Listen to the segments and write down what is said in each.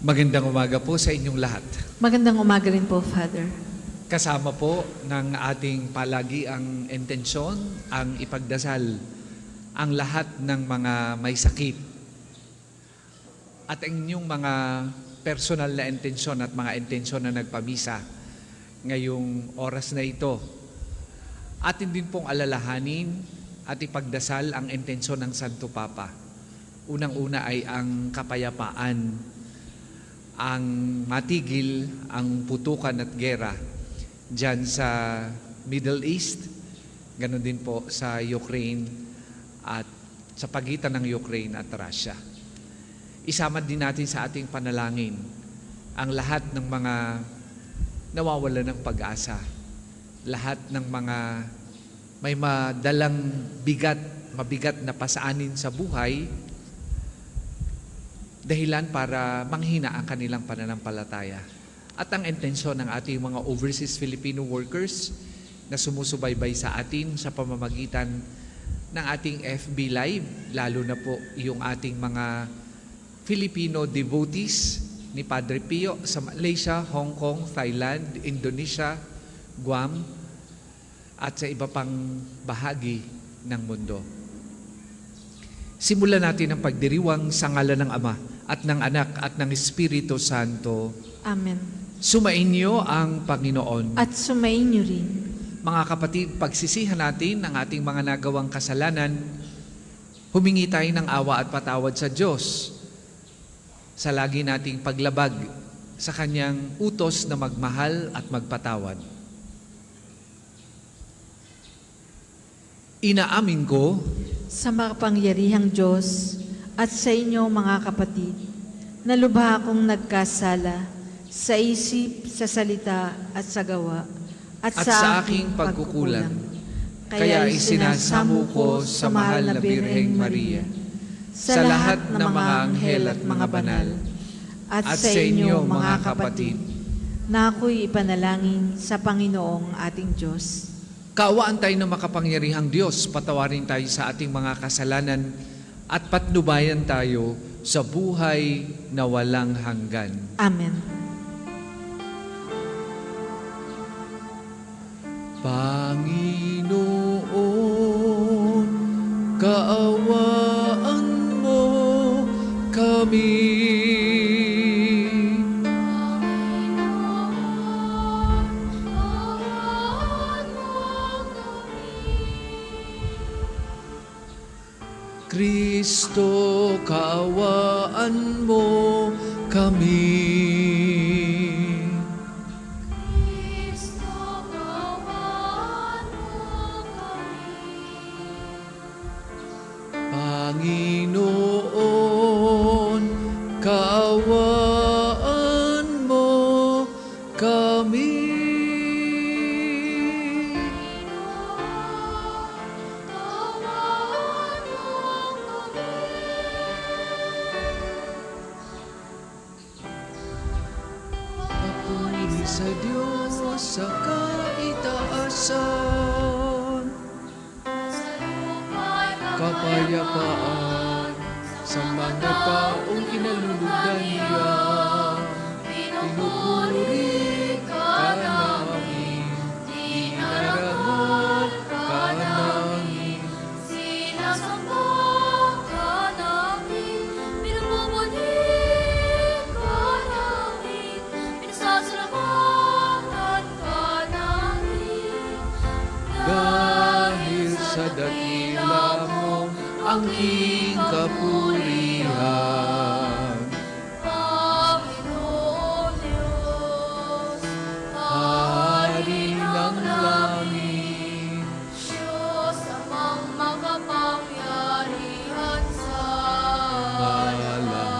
Magandang umaga po sa inyong lahat. Magandang umaga rin po, Father. Kasama po ng ating palagi ang intensyon, ang ipagdasal ang lahat ng mga may sakit at ang inyong mga personal na intensyon at mga intensyon na nagpamisa ngayong oras na ito. Atin din pong alalahanin at ipagdasal ang intensyon ng Santo Papa. Unang-una ay ang kapayapaan, ang matigil ang putukan at gera dyan sa Middle East, ganoon din po sa Ukraine at sa pagitan ng Ukraine at Russia. Isama din natin sa ating panalangin ang lahat ng mga nawawalan ng pag-asa, lahat ng mga may madalang mabigat na pasaanin sa buhay, dahilan para manghina ang kanilang pananampalataya. At ang intensyon ng ating mga overseas Filipino workers na sumusubaybay sa atin sa pamamagitan ng ating FB Live, lalo na po yung ating mga Filipino devotees ni Padre Pio sa Malaysia, Hong Kong, Thailand, Indonesia, Guam, at sa iba pang bahagi ng mundo. Simulan natin ang pagdiriwang sa ngalan ng Ama at ng Anak at ng Espiritu Santo. Amen. Sumainyo ang Panginoon. At sumainyo rin. Mga kapatid, pagsisihan natin ang ating mga nagawang kasalanan, humingi tayo ng awa at patawad sa Diyos sa lagi nating paglabag sa Kanyang utos na magmahal at magpatawad. Inaamin ko Sa makapangyarihang Diyos at sa inyo mga kapatid, na lubha akong nagkasala sa isip, sa salita at sa gawa at sa aking pagkukulang. Kaya isinasamo ko sa mahal na Birheng Maria, sa lahat ng mga anghel at mga banal, at sa inyo mga kapatid, na ako'y ipanalangin sa Panginoong ating Diyos. kaawaan tayo ng makapangyarihang Diyos, patawarin tayo sa ating mga kasalanan at patnubayan tayo sa buhay na walang hanggan. Amen. Panginoon, kaawaan mo kami. Kristo, kaawaan mo kami. Panginoon, kaawaan mo kami. Papuri sa Diyos sa kaitaasan, kapayapaan sa mga taong kinalulugdan niya. Pinupuri ka namin, dinarangal ka namin. Sinasamba ka namin, pinagmumuni ka namin, pinasasalamatan ka namin. Dahil sa dakila mo ang iyong kapurihan, Panginoon Diyos, Hari ng langit, Diyos amang makapangyarihan sa malahat.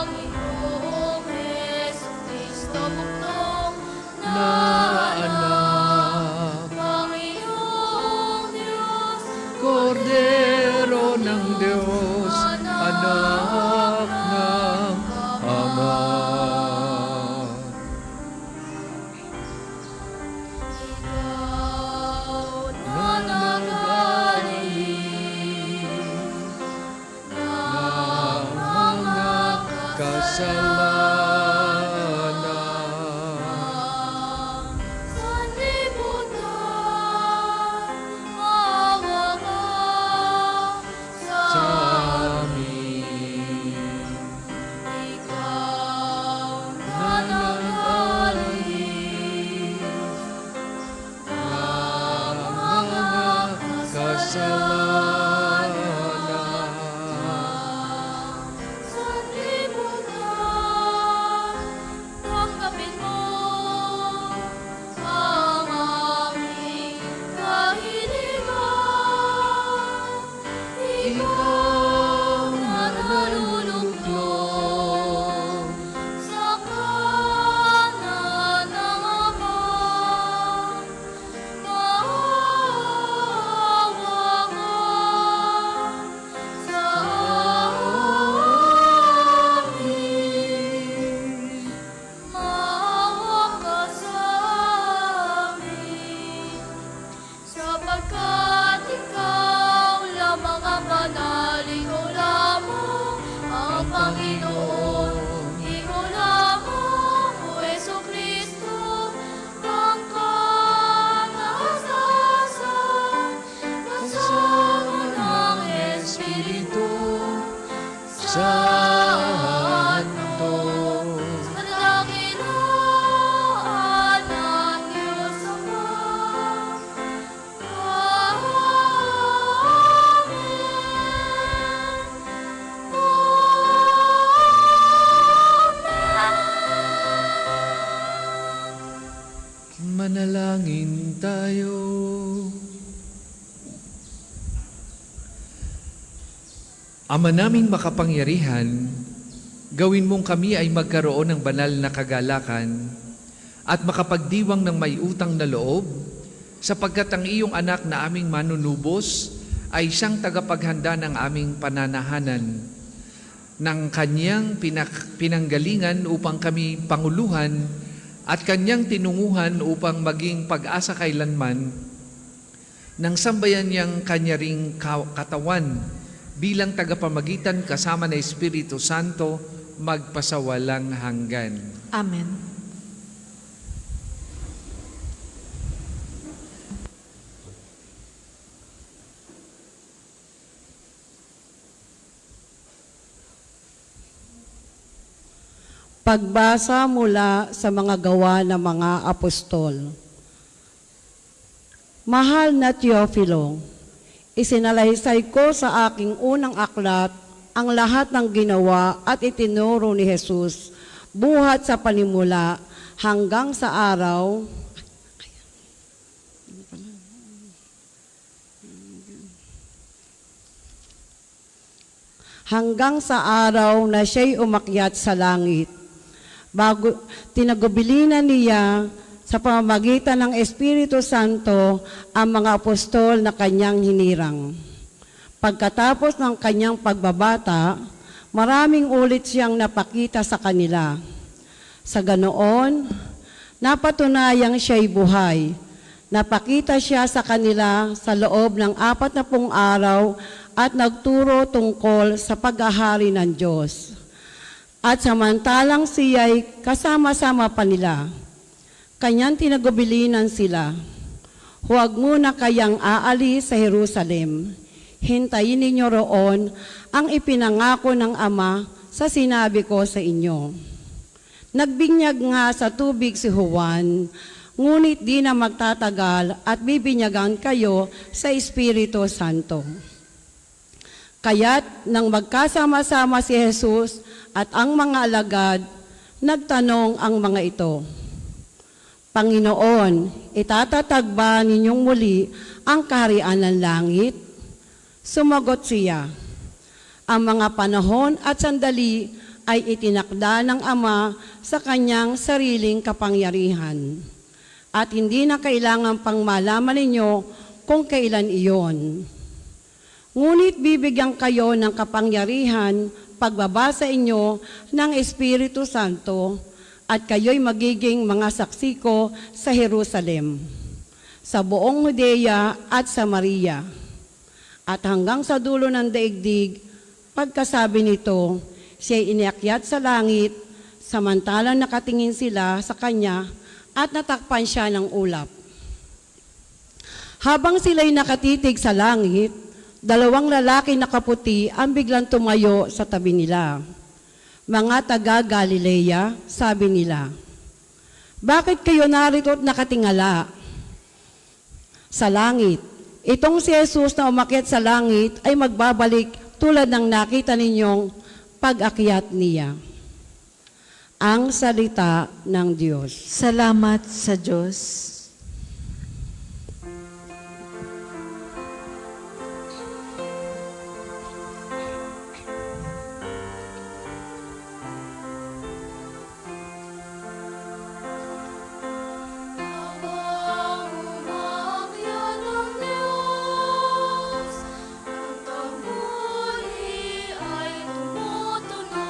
Panginoong Jesucristo, bugtong Na anak, Panginoong Diyos, Kordero ng Diyos, anak ng Ama. Ikaw na Nanagaling nagaling ng mga Sa libutan, tanggapin mo ang aming kahilingan. Ikaw na naluluklong sa kanan ng Ama. Maawa ka sa amin. Maawa ka sa amin. Sapagkat ikaw lamang ang banal, ikaw lamang ang Panginoon, ikaw lamang, O Jesucristo, ang kataas-taasan, kasama ng Espiritu Santo. Sa dakilaan ng Diyos Ama. Manalangin tayo. Ama naming makapangyarihan, gawin mong kami ay magkaroon ng banal na kagalakan at makapagdiwang ng may utang na loob, sapagkat ang iyong anak na aming manunubos ay siyang tagapaghanda ng aming pananahanan, ng kanyang pinanggalingan upang kami panguluhan at kanyang tinunguhan upang maging pag-asa kailanman ng sambayan niyang kanya ring katawan bilang tagapamagitan kasama ng Espiritu Santo magpasawalang hanggan. Amen. Pagbasa mula sa mga gawa ng mga apostol. Mahal na Teofilo, isinalaysay ko sa aking unang aklat ang lahat ng ginawa at itinuro ni Jesus buhat sa panimula hanggang sa araw na siya'y umakyat sa langit. Bago tinagubilinan niya sa pamamagitan ng Espiritu Santo ang mga apostol na kanyang hinirang. Pagkatapos ng kanyang pagbabata, maraming ulit siyang napakita sa kanila. Sa ganoon, napatunayang siya'y buhay. Napakita siya sa kanila sa loob ng 40 araw at nagturo tungkol sa paghahari ng Diyos. At samantalang siya'y kasama-sama pa nila, kanyang tinagubilinan sila, huwag muna kayang aalis sa Jerusalem. Hintayin ninyo roon ang ipinangako ng Ama sa sinabi ko sa inyo. Nagbinyag nga sa tubig si Juan, ngunit di na magtatagal at bibinyagan kayo sa Espiritu Santo. Kaya't nang magkasama-sama si Jesus at ang mga alagad, nagtanong ang mga ito, Panginoon, itatatag ba ninyong muli ang kaharian ng langit? Sumagot siya, ang mga panahon at sandali ay itinakda ng Ama sa kanyang sariling kapangyarihan. At hindi na kailangan pang malaman ninyo kung kailan iyon. Ngunit bibigyan kayo ng kapangyarihan pagbabasa inyo ng Espiritu Santo at kayo'y magiging mga saksi ko sa Jerusalem, sa buong Judea at Samaria, at hanggang sa dulo ng daigdig. Pagkasabi nito, siya'y iniakyat sa langit, samantalang nakatingin sila sa kanya at natakpan siya ng ulap. Habang sila'y nakatitig sa langit, 2 lalaki na kaputi ang biglang tumayo sa tabi nila. Mga taga-Galilea, sabi nila, bakit kayo narito at nakatingala? Sa langit, Itong si Jesus na umakyat sa langit ay magbabalik tulad ng nakita ninyong pag-akyat niya. Ang salita ng Diyos. Salamat sa Diyos. Habang umakyat ang Diyos, ang tamburi ay tumutunog.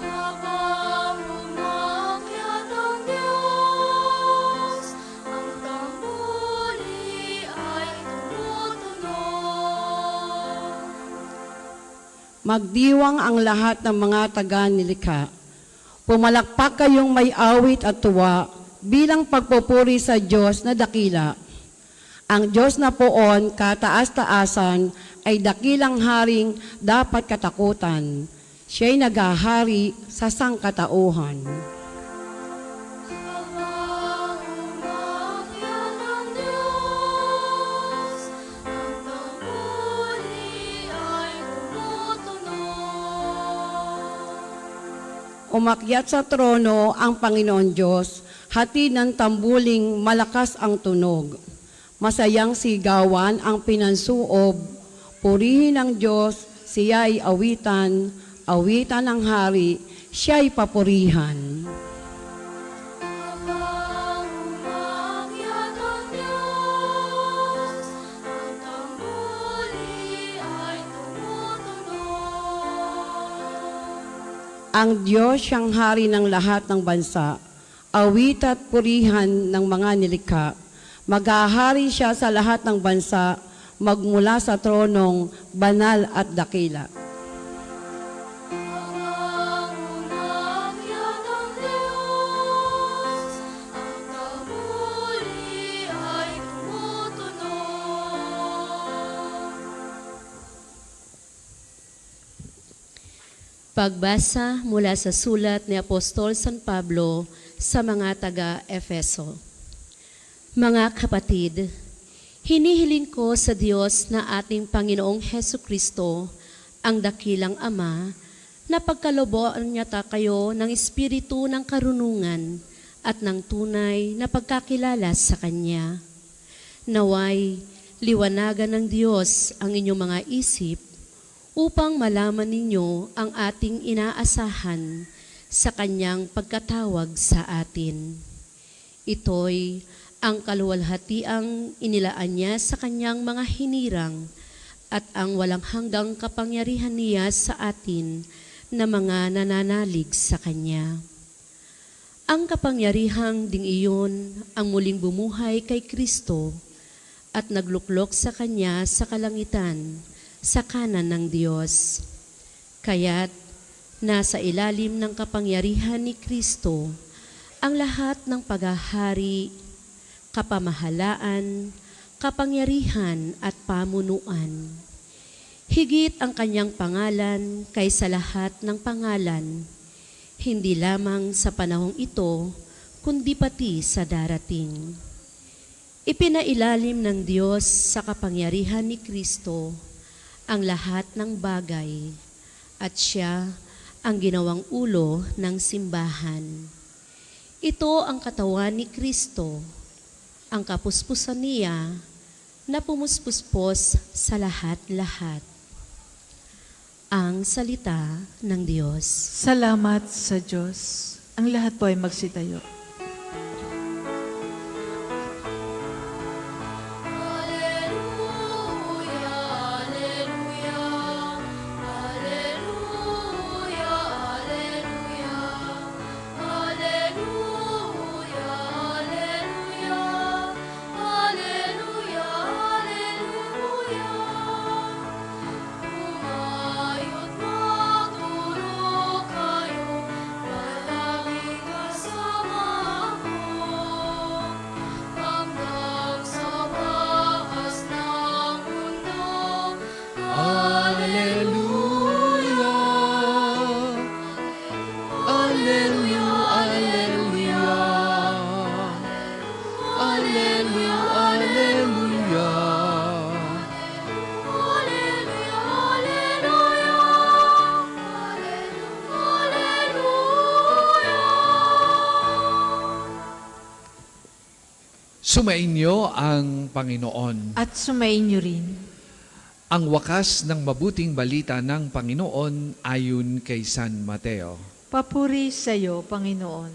Habang umakyat ang Diyos, ang tamburi ay tumutunog. Magdiwang ang lahat ng mga taga-nilikha. Pumalakpak kayong may awit at tuwa bilang pagpupuri sa Diyos na dakila. Ang Diyos na poon, kataas-taasan, ay dakilang haring dapat katakutan. Siya'y naghahari sa sangkatauhan. Habang umakyat ang Diyos, ang tamburi ay tumutunog. Umakyat sa trono ang Panginoon Diyos, hatid ng tambuling malakas ang tunog. Masayang sigawan ang pinansuob, purihin ang Diyos, siya'y awitan, awitan ng hari, siya'y papurihan. Habang umakyat ang Diyos, ang tamburi ay tumutunog. Ang Diyos siyang hari ng lahat ng bansa, awit at purihan ng mga nilikha. Maghahari siya sa lahat ng bansa, magmula sa tronong banal at dakila. Habang umakyat ang Diyos, ang tamburi ay tumutunog. Pagbasa mula sa sulat ni Apostol San Pablo sa mga taga-Efeso. Mga kapatid, hinihiling ko sa Diyos na ating Panginoong Heso Kristo, ang dakilang Ama, na pagkaloboan niya kayo ng espiritu ng karunungan at ng tunay na pagkakilala sa Kanya. Naway, liwanagan ng Diyos ang inyong mga isip upang malaman ninyo ang ating inaasahan sa Kanyang pagkatawag sa atin. Ito'y ang kaluwalhatiang inilaan niya sa Kanyang mga hinirang at ang walang hanggang kapangyarihan niya sa atin na mga nananalig sa Kanya. Ang kapangyarihang ding iyon ang muling bumuhay kay Kristo at nagluklok sa Kanya sa kalangitan, sa kanan ng Diyos. Kaya't nasa ilalim ng kapangyarihan ni Kristo ang lahat ng paghahari, kapamahalaan, kapangyarihan at pamunuan. Higit ang Kanyang pangalan kaysa lahat ng pangalan, hindi lamang sa panahong ito, kundi pati sa darating. Ipinailalim ng Diyos sa kapangyarihan ni Kristo ang lahat ng bagay at Siya ang ginawang ulo ng simbahan. Ito ang katawan ni Kristo, ang kapuspusan niya na pumuspuspos sa lahat-lahat. Ang salita ng Diyos. Salamat sa Diyos. Ang lahat po ay magsitayo. Alleluia, alleluia, alleluia, alleluia, alleluia, alleluia, alleluia, alleluia. Umayot magturo kayo, palagi kasama ko. Hanggang sa wakas ng mundo. Alleluia. Alleluia, alleluia. Alleluia, alleluia. Sumainyo ang Panginoon. At sumainyo rin. Ang wakas ng mabuting balita ng Panginoon ayon kay San Mateo. Papuri sa iyo, Panginoon.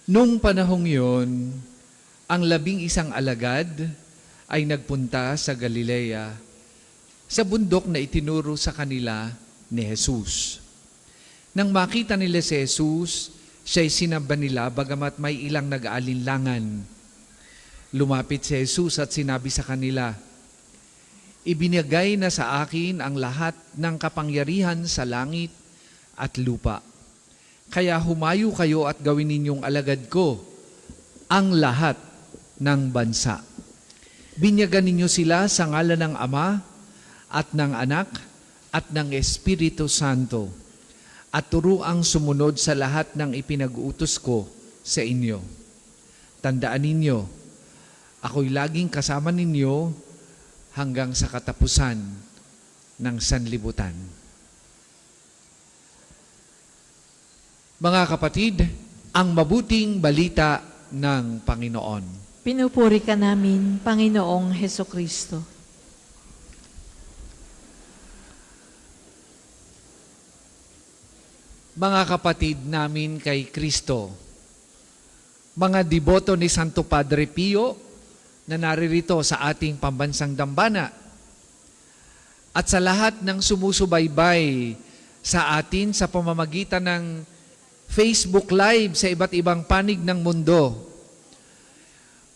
Nung panahong yon, ang 11 alagad ay nagpunta sa Galilea, sa bundok na itinuro sa kanila ni Jesus. Nang makita nila si Jesus, siya'y sinamba nila bagamat may ilang nag-aalinlangan. Lumapit si Jesus at sinabi sa kanila, "Ibinigay na sa akin ang lahat ng kapangyarihan sa langit at lupa. Kaya humayo kayo at gawin ninyong alagad ko ang lahat ng bansa. Binyagan ninyo sila sa ngalan ng Ama at ng Anak at ng Espiritu Santo at turuang sumunod sa lahat ng ipinag-utos ko sa inyo. Tandaan ninyo, ako'y laging kasama ninyo hanggang sa katapusan ng sanlibutan." Mga kapatid, ang mabuting balita ng Panginoon. Pinupuri ka namin, Panginoong Hesukristo. Mga kapatid namin kay Kristo, mga deboto ni Santo Padre Pio na naririto sa ating pambansang dambana, at sa lahat ng sumusubaybay sa atin sa pamamagitan ng Facebook Live sa iba't ibang panig ng mundo.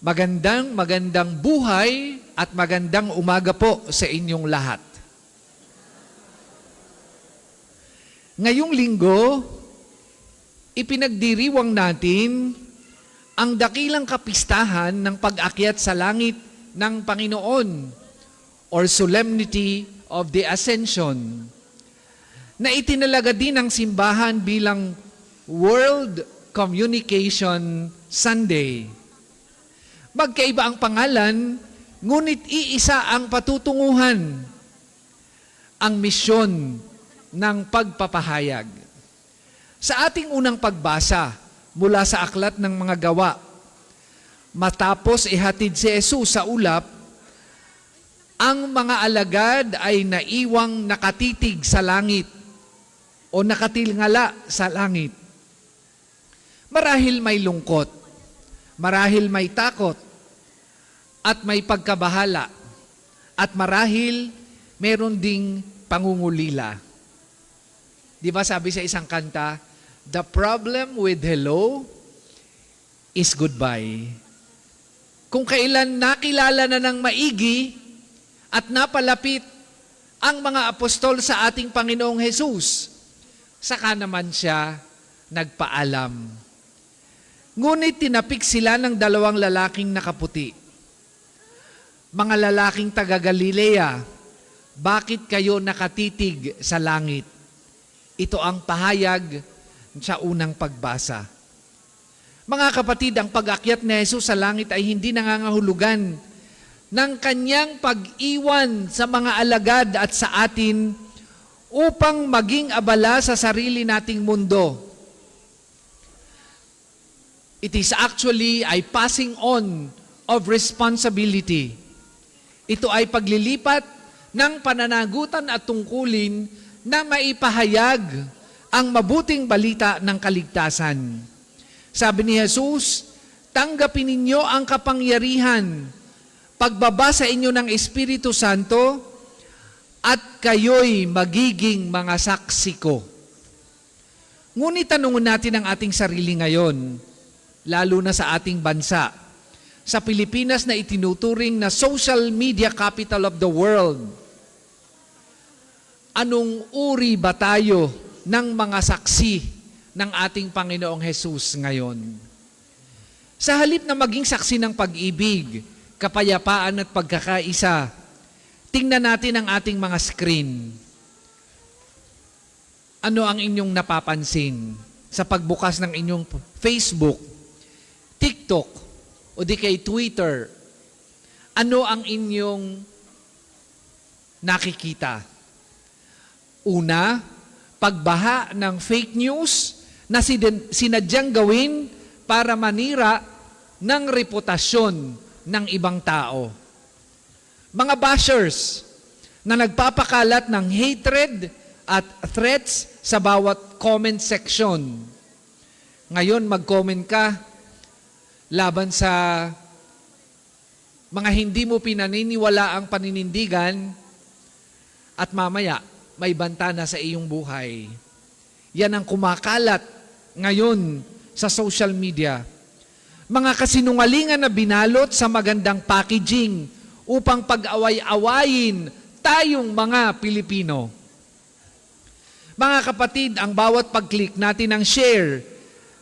Magandang buhay at magandang umaga po sa inyong lahat. Ngayong linggo, ipinagdiriwang natin ang dakilang kapistahan ng pag-akyat sa langit ng Panginoon or Solemnity of the Ascension na itinalaga din ng simbahan bilang World Communication Sunday. Magkaiba ang pangalan, ngunit iisa ang patutunguhan, ang misyon ng pagpapahayag. Sa ating unang pagbasa mula sa aklat ng mga gawa, matapos ihatid si Jesus sa ulap, ang mga alagad ay naiwang nakatitig sa langit o nakatilngala sa langit. Marahil may lungkot, marahil may takot, at may pagkabahala, at marahil meron ding pangungulila. Di ba sabi sa isang kanta, "The problem with hello is goodbye." Kung kailan nakilala na ng maigi at napalapit ang mga apostol sa ating Panginoong Jesus, saka naman siya nagpaalam. Ngunit tinapik sila ng 2 lalaking nakaputi. "Mga lalaking taga Galilea, bakit kayo nakatitig sa langit?" Ito ang pahayag sa unang pagbasa. Mga kapatid, ang pag-akyat ni Jesus sa langit ay hindi nangangahulugan ng kanyang pag-iwan sa mga alagad at sa atin upang maging abala sa sarili nating mundo. It is actually a passing on of responsibility. Ito ay paglilipat ng pananagutan at tungkulin na maipahayag ang mabuting balita ng kaligtasan. Sabi ni Jesus, "Tanggapin ninyo ang kapangyarihan, pagbaba sa inyo ng Espiritu Santo, at kayo'y magiging mga saksi ko." Ngunit tanungin natin ang ating sarili ngayon, lalo na sa ating bansa, sa Pilipinas na itinuturing na social media capital of the world. Anong uri ba tayo ng mga saksi ng ating Panginoong Jesus ngayon? Sa halip na maging saksi ng pag-ibig, kapayapaan at pagkakaisa, tingnan natin ang ating mga screen. Ano ang inyong napapansin sa pagbukas ng inyong Facebook, TikTok, o di kay Twitter? Ano ang inyong nakikita? Una, pagbaha ng fake news na sinadyang gawin para manira ng reputasyon ng ibang tao. Mga bashers na nagpapakalat ng hatred at threats sa bawat comment section. Ngayon, mag-comment ka laban sa mga hindi mo pinaniniwala ang paninindigan at mamaya may banta na sa iyong buhay. Yan ang kumakalat ngayon sa social media. Mga kasinungalingan na binalot sa magandang packaging upang pag-away-awayin tayong mga Pilipino. Mga kapatid, ang bawat pag-click natin ng share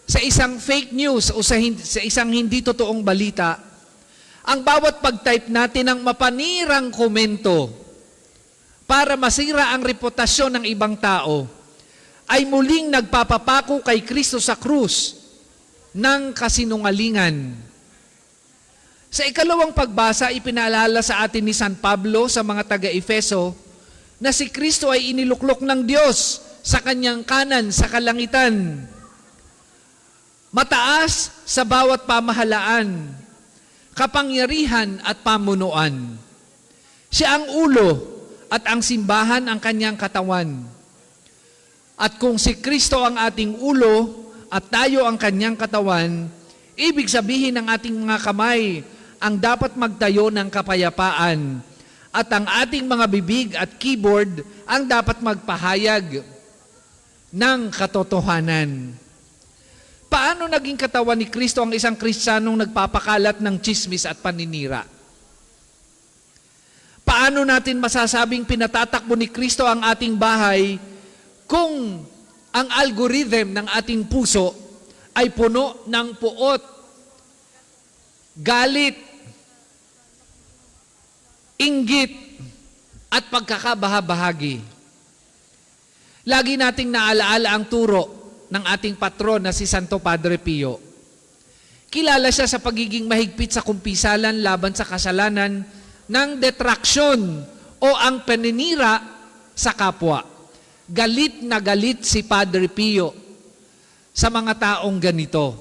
sa isang fake news o sa isang hindi totoong balita, ang bawat pag-type natin ng mapanirang komento para masira ang reputasyon ng ibang tao, ay muling nagpapapako kay Kristo sa krus ng kasinungalingan. Sa ikalawang pagbasa, ipinaalala sa atin ni San Pablo sa mga taga-Efeso na si Kristo ay iniluklok ng Diyos sa kanyang kanan sa kalangitan. Mataas sa bawat pamahalaan, kapangyarihan at pamunuan. Siya ang ulo at ang simbahan ang kanyang katawan. At kung si Kristo ang ating ulo at tayo ang kanyang katawan, ibig sabihin ng ating mga kamay ang dapat magtayo ng kapayapaan at ang ating mga bibig at keyboard ang dapat magpahayag ng katotohanan. Paano naging katawan ni Kristo ang isang Kristiyanong nagpapakalat ng tsismis at paninira? Paano natin masasabing pinatatakbo ni Kristo ang ating bahay kung ang algorithm ng ating puso ay puno ng puot, galit, inggit, at pagkakabahabahagi? Lagi nating naalaala ang turo ng ating patron na si Santo Padre Pio. Kilala siya sa pagiging mahigpit sa kumpisalan laban sa kasalanan ng detraksyon o ang paninira sa kapwa. Galit na galit si Padre Pio sa mga taong ganito.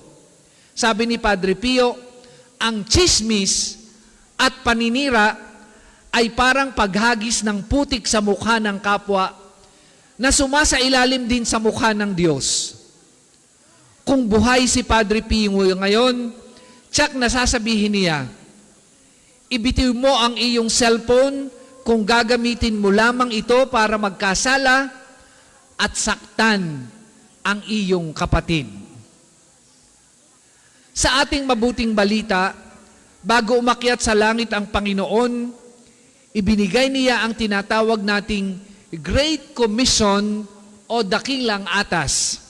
Sabi ni Padre Pio, ang tsismis at paninira ay parang paghagis ng putik sa mukha ng kapwa na sumasailalim din sa mukha ng Diyos. Kung buhay si Padre Pio ngayon, tsak na sasabihin niya, ibitiw mo ang iyong cellphone kung gagamitin mo lamang ito para magkasala at saktan ang iyong kapatid. Sa ating mabuting balita, bago umakyat sa langit ang Panginoon, ibinigay niya ang tinatawag nating Great Commission o dakilang atas.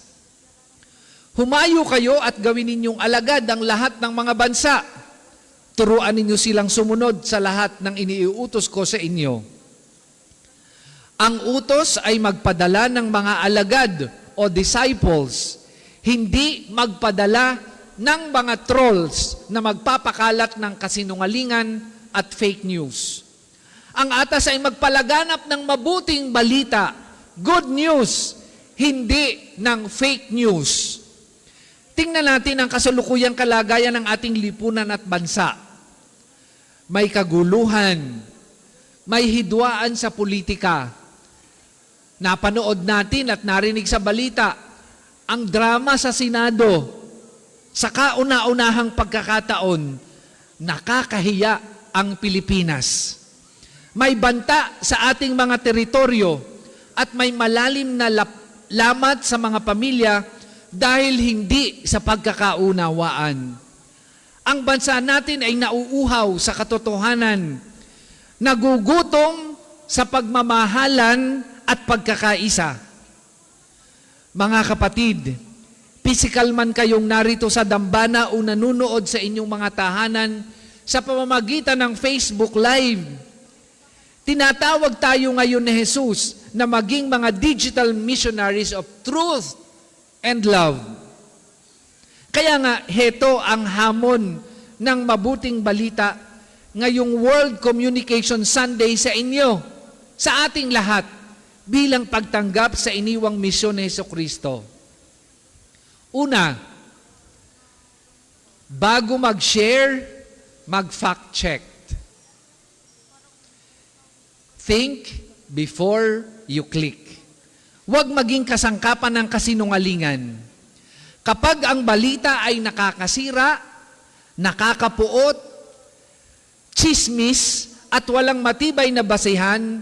Humayo kayo at gawin ninyong alagad ang lahat ng mga bansa. Turuan ninyo silang sumunod sa lahat ng iniuutos ko sa inyo. Ang utos ay magpadala ng mga alagad o disciples, hindi magpadala ng mga trolls na magpapakalat ng kasinungalingan at fake news. Ang atas ay magpalaganap ng mabuting balita, good news, hindi ng fake news. Tingnan natin ang kasalukuyang kalagayan ng ating lipunan at bansa. May kaguluhan, may hidwaan sa politika. Napanood natin at narinig sa balita ang drama sa Senado. Sa kauna-unahang pagkakataon, nakakahiya ang Pilipinas. May banta sa ating mga teritoryo at may malalim na lamat sa mga pamilya dahil hindi sa pagkakaunawaan. Ang bansa natin ay nauuhaw sa katotohanan, nagugutom sa pagmamahalan at pagkakaisa. Mga kapatid, physical man kayong narito sa dambana o nanunood sa inyong mga tahanan sa pamamagitan ng Facebook Live, tinatawag tayo ngayon ni Jesus na maging mga digital missionaries of truth and love. Kaya nga, heto ang hamon ng mabuting balita ngayong World Communication Sunday sa inyo, sa ating lahat, bilang pagtanggap sa iniwang misyon ni Jesucristo. Una, Bago mag-share, mag-fact check. Think before you click. Huwag maging kasangkapan ng kasinungalingan. Kapag ang balita ay nakakasira, nakakapuot, chismis, at walang matibay na basehan,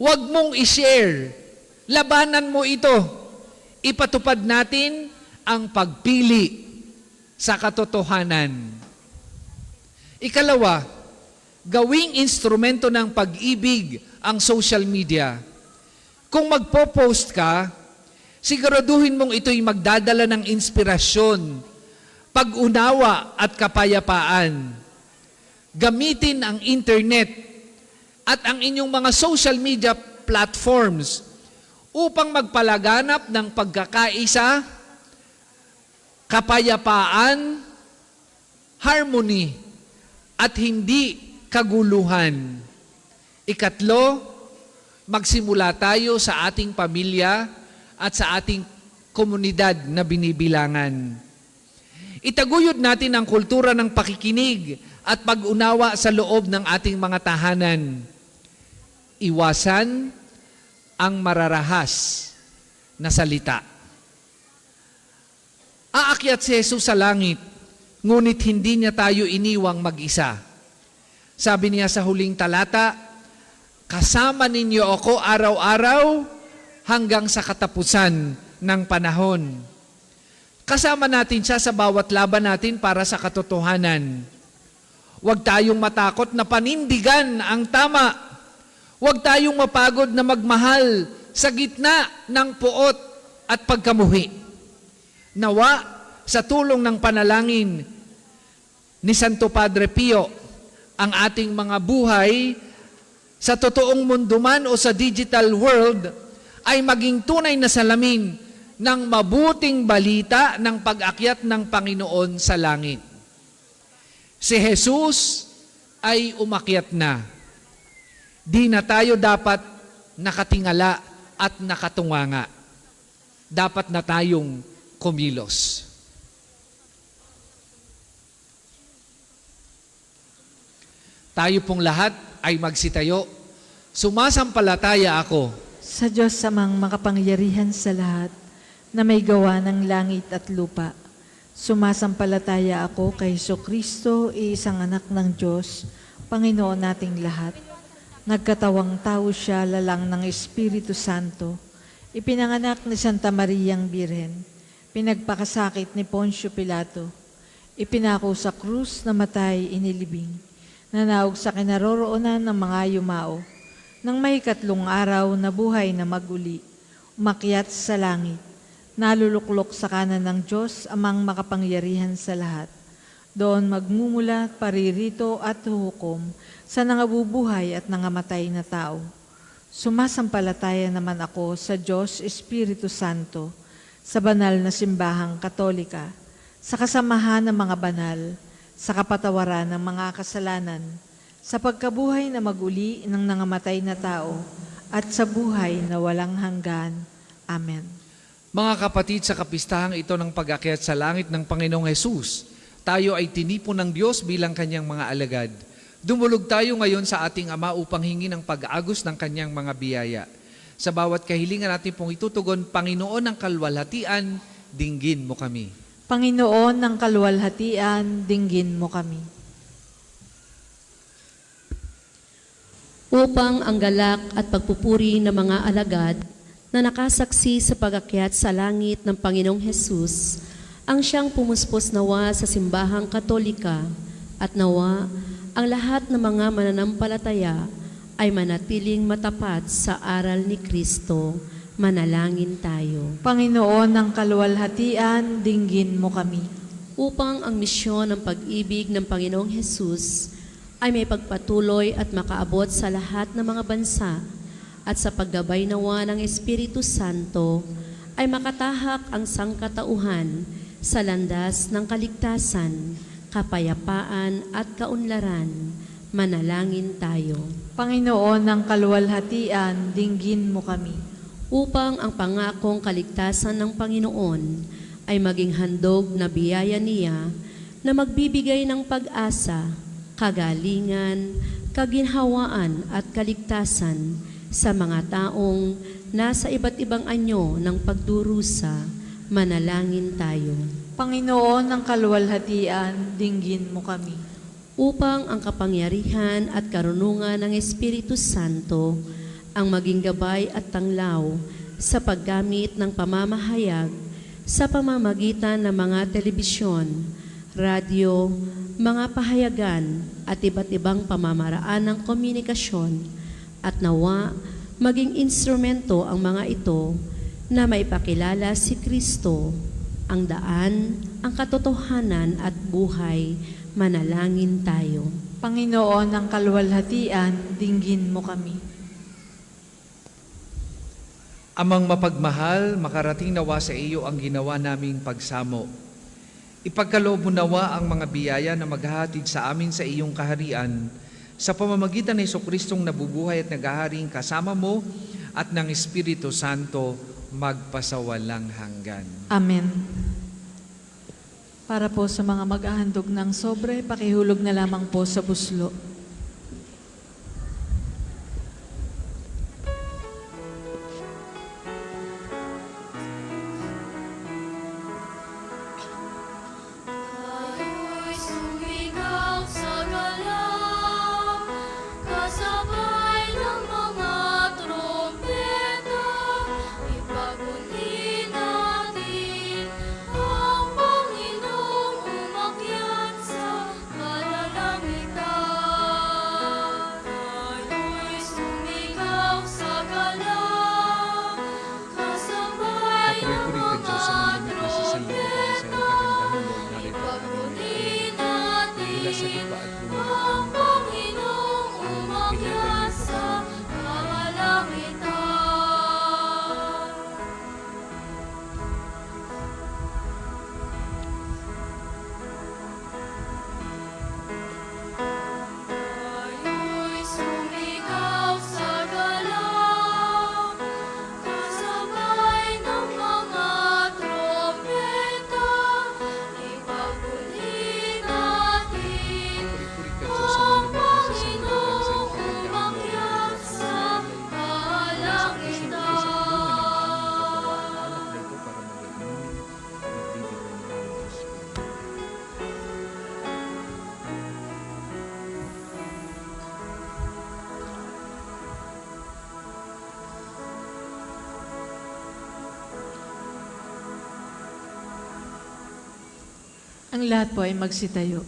huwag mong i-share. Labanan mo ito. Ipatupad natin ang pagpili sa katotohanan. Ikalawa, gawing instrumento ng pag-ibig ang social media. Kung magpo-post ka, siguraduhin mong ito'y magdadala ng inspirasyon, pag-unawa at kapayapaan. Gamitin ang internet at ang inyong mga social media platforms upang magpalaganap ng pagkakaisa, kapayapaan, harmony, at hindi kaguluhan. Ikatlo, magsimula tayo sa ating pamilya at sa ating komunidad na binibilangan. Itaguyod natin ang kultura ng pakikinig at pag-unawa sa loob ng ating mga tahanan. Iwasan ang mararahas na salita. Aakyat si Jesus sa langit, ngunit hindi niya tayo iniwang mag-isa. Sabi niya sa huling talata, kasama ninyo ako araw-araw hanggang sa katapusan ng panahon. Kasama natin siya sa bawat laban natin para sa katotohanan. Huwag tayong matakot na panindigan ang tama. Huwag tayong mapagod na magmahal sa gitna ng puot at pagkamuhi. Nawa, sa tulong ng panalangin ni Santo Padre Pio, ang ating mga buhay sa totoong mundo man o sa digital world ay maging tunay na salamin ng mabuting balita ng pag-akyat ng Panginoon sa langit. Si Jesus ay umakyat na. Di na tayo dapat nakatingala at nakatunganga. Dapat na tayong kumilos. Tayo pong lahat ay magsitayo. Sumasampalataya ako Sa Diyos amang makapangyarihan sa lahat, na may gawa ng langit at lupa. Sumasampalataya ako kay Jesucristo, iisang anak ng Diyos, Panginoon nating lahat. Nagkatawang tao siya, lalang ng Espiritu Santo. Ipinanganak ni Santa Mariang Birhen. Pinagpakasakit ni Poncio Pilato. Ipinako sa krus, namatay, inilibing. Nanaog sa kinaroroonan ng mga yumao. Nang may 3 araw na buhay na maguli, umakyat sa langit. Naluluklok sa kanan ng Diyos, amang makapangyarihan sa lahat. Doon magmumula, paririto at huhukom sa nangabubuhay at nangamatay na tao. Sumasampalataya naman ako sa Diyos Espiritu Santo, sa banal na simbahang Katolika, sa kasamahan ng mga banal, sa kapatawaran ng mga kasalanan, sa pagkabuhay na maguli ng nangamatay na tao, at sa buhay na walang hanggan. Amen. Mga kapatid, sa kapistahang ito ng pag-akyat sa langit ng Panginoong Hesus, tayo ay tinipon ng Diyos bilang kanyang mga alagad. Dumulog tayo ngayon sa ating Ama upang hingin ang pag-agos ng kanyang mga biyaya. Sa bawat kahilingan natin pong itutugon, Panginoon ng kalwalhatian, dinggin mo kami. Panginoon ng kaluwalhatian, dinggin mo kami. Upang ang galak at pagpupuri ng mga alagad na nakasaksi sa pag-akyat sa langit ng Panginoong Hesus, ang siyang pumuspos nawa sa simbahang Katolika, at nawa ang lahat ng mga mananampalataya ay manatiling matapat sa aral ni Kristo. Manalangin tayo. Panginoon ng kaluwalhatian, dinggin mo kami. Upang ang misyon ng pag-ibig ng Panginoong Hesus ay may pagpatuloy at makaabot sa lahat ng mga bansa, at sa paggabay nawa ng Espiritu Santo ay makatahak ang sangkatauhan sa landas ng kaligtasan, kapayapaan at kaunlaran. Manalangin tayo. Panginoon ng kaluwalhatian, dinggin mo kami. Upang ang pangakong kaligtasan ng Panginoon ay maging handog na biyaya niya na magbibigay ng pag-asa, kagalingan, kaginhawaan at kaligtasan sa mga taong nasa iba't ibang anyo ng pagdurusa. Manalangin tayo. Panginoon ng kaluwalhatian, dinggin mo kami. Upang ang kapangyarihan at karunungan ng Espiritu Santo ang maging gabay at tanglaw sa paggamit ng pamamahayag sa pamamagitan ng mga telebisyon, radyo, mga pahayagan at iba't ibang pamamaraan ng komunikasyon at nawa maging instrumento ang mga ito na maipakilala si Kristo, ang daan, ang katotohanan at buhay. Manalangin tayo. Panginoon ng kaluwalhatian, dinggin mo kami. Amang mapagmahal, makarating nawa sa iyo ang ginawa naming pagsamo. Ipagkaloob mo nawa ang mga biyaya na maghahatid sa amin sa iyong kaharian sa pamamagitan ng Jesucristong nabubuhay at naghaharing kasama mo at ng Espiritu Santo magpasawalang hanggan. Amen. Para po sa mga maghahandog ng sobre, pakihulog na lamang po sa buslo. Tayo'y sumigaw sa galaw, kasabay ng mga trompeta. Ipaguli natin ang Panginoong umakyat sa kalalagitan. Tayo'y sumigaw sa galaw, kasabay ng Kapuri-puri ka, Diyos, sa mga mga lumikha sa salita sa iyong kagandahan, Lord, narito ang aming Ipaguli mula sa natin lupa at lupa. ang Panginoong umakyat sa kalangitan. Tayo'y sumigaw sa galaw, kasabay ng mga trompeta. Ipaguli natin Kapuri-puri ka, Diyos, sa mga lumikha sa salita sa iyong kagandahan, Lord, umakyat sa kalangitan. Anak na ito para magiging nagbibigay ng Diyos. Ang lahat po ay magsitayo.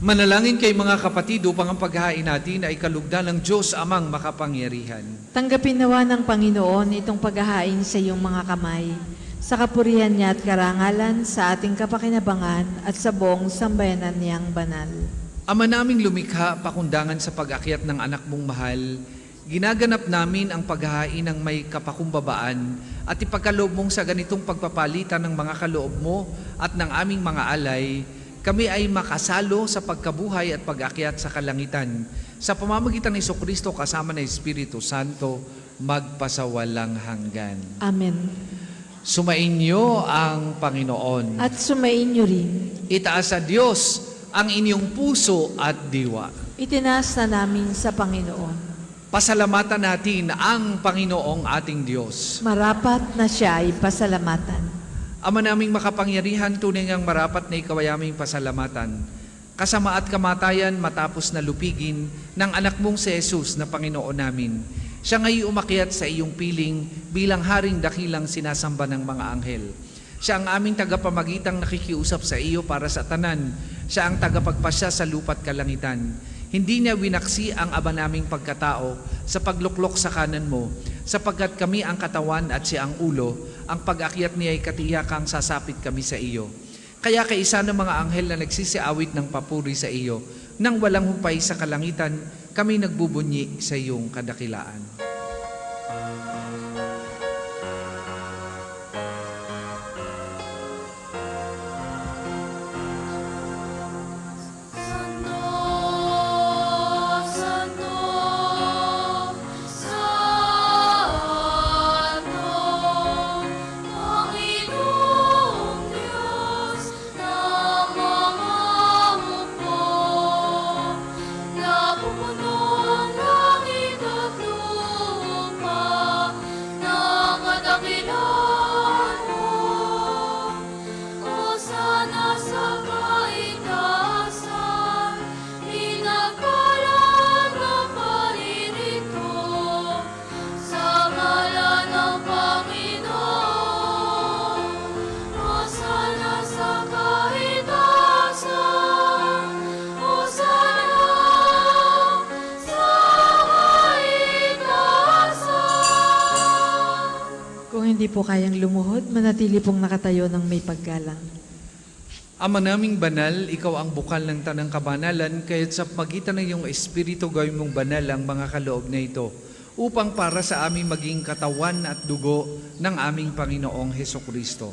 Manalangin kay mga kapatid upang ang paghain natin ay kalugdan ng Diyos amang makapangyarihan. Tanggapin nawa ng Panginoon itong paghahain sa iyong mga kamay, sa kapurihan niya at karangalan sa ating kapakinabangan at sa buong sambayanan niyang banal. Ama naming lumikha, pakundangan sa pag-akyat ng anak mong mahal, ginaganap namin ang paghahain ng may kapakumbabaan at ipagkaloob mong sa ganitong pagpapalitan ng mga kaloob mo at ng aming mga alay, kami ay makasalo sa pagkabuhay at pag-akyat sa kalangitan sa pamamagitan ng Jesucristo kasama ng Espiritu Santo magpasawalang hanggan. Amen. Sumainyo ang Panginoon. At sumainyo rin. Itaas sa Diyos ang inyong puso at diwa. Itinaas na namin sa Panginoon. Pasalamatan natin ang Panginoong ating Diyos. Marapat na siya ay pasalamatan. Ama naming makapangyarihan, tunay ngang marapat na ikaw ay aming pasalamatan. Kasama at kamatayan matapos na lupigin ng anak mong si Jesus na Panginoon namin. Siya ngayon umakyat sa iyong piling bilang haring dakilang sinasamba ng mga anghel. Siya ang aming tagapamagitang nakikiusap sa iyo para sa tanan. Siya ang tagapagpasya sa lupa't kalangitan. Hindi niya winaksi ang aba naming pagkatao sa pagluklok sa kanan mo, sapagkat kami ang katawan at siya ang ulo, ang pag-akyat niya ay katiyakang sasapit kami sa iyo. Kaya kaisa ng mga anghel na nagsisiawit ng papuri sa iyo, nang walang humpay sa kalangitan, kami nagbubunyi sa iyong kadakilaan. Santo, Santo, Santo, Panginoong Diyos hindi po kayang lumuhod, manatili pong nakatayo ng may paggalang. Ama naming banal, ikaw ang bukal ng tanang kabanalan, kaya't sa pagitan ng iyong Espiritu gawin mong banal ang mga kaloob na ito, upang para sa aming maging katawan at dugo ng aming Panginoong Hesukristo.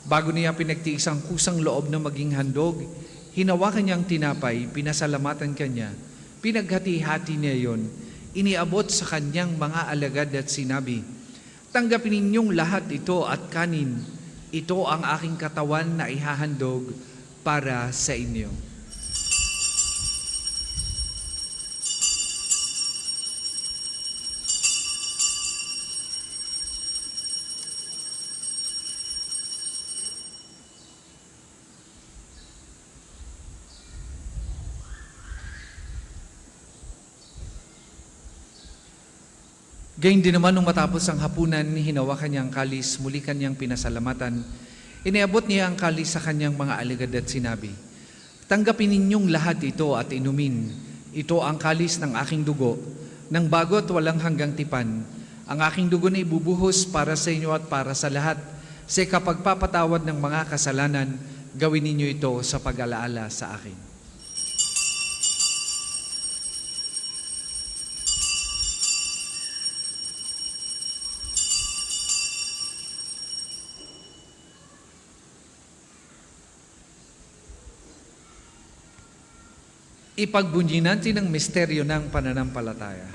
Bago niya pinagtiis ang kusang loob na maging handog, hinawakan niyang tinapay, pinasalamatan kanya, pinaghati-hati niya yon, iniabot sa kanyang mga alagad at sinabi, "Tanggapin ninyong lahat ito at kanin. Ito ang aking katawan na ihahandog para sa inyo." Gayun din naman nung matapos ang hapunan, hinawakan niya ang kalis, muli kanyang pinasalamatan. Iniabot niya ang kalis sa kanyang mga alagad at sinabi, "Tanggapin ninyong lahat ito at inumin. Ito ang kalis ng aking dugo, ng bago at walang hanggang tipan. Ang aking dugo na ibubuhos para sa inyo at para sa lahat. Sa kapagpapatawad ng mga kasalanan, gawin ninyo ito sa pag-alaala sa akin." Ipagbunyi natin ang misteryo ng pananampalataya.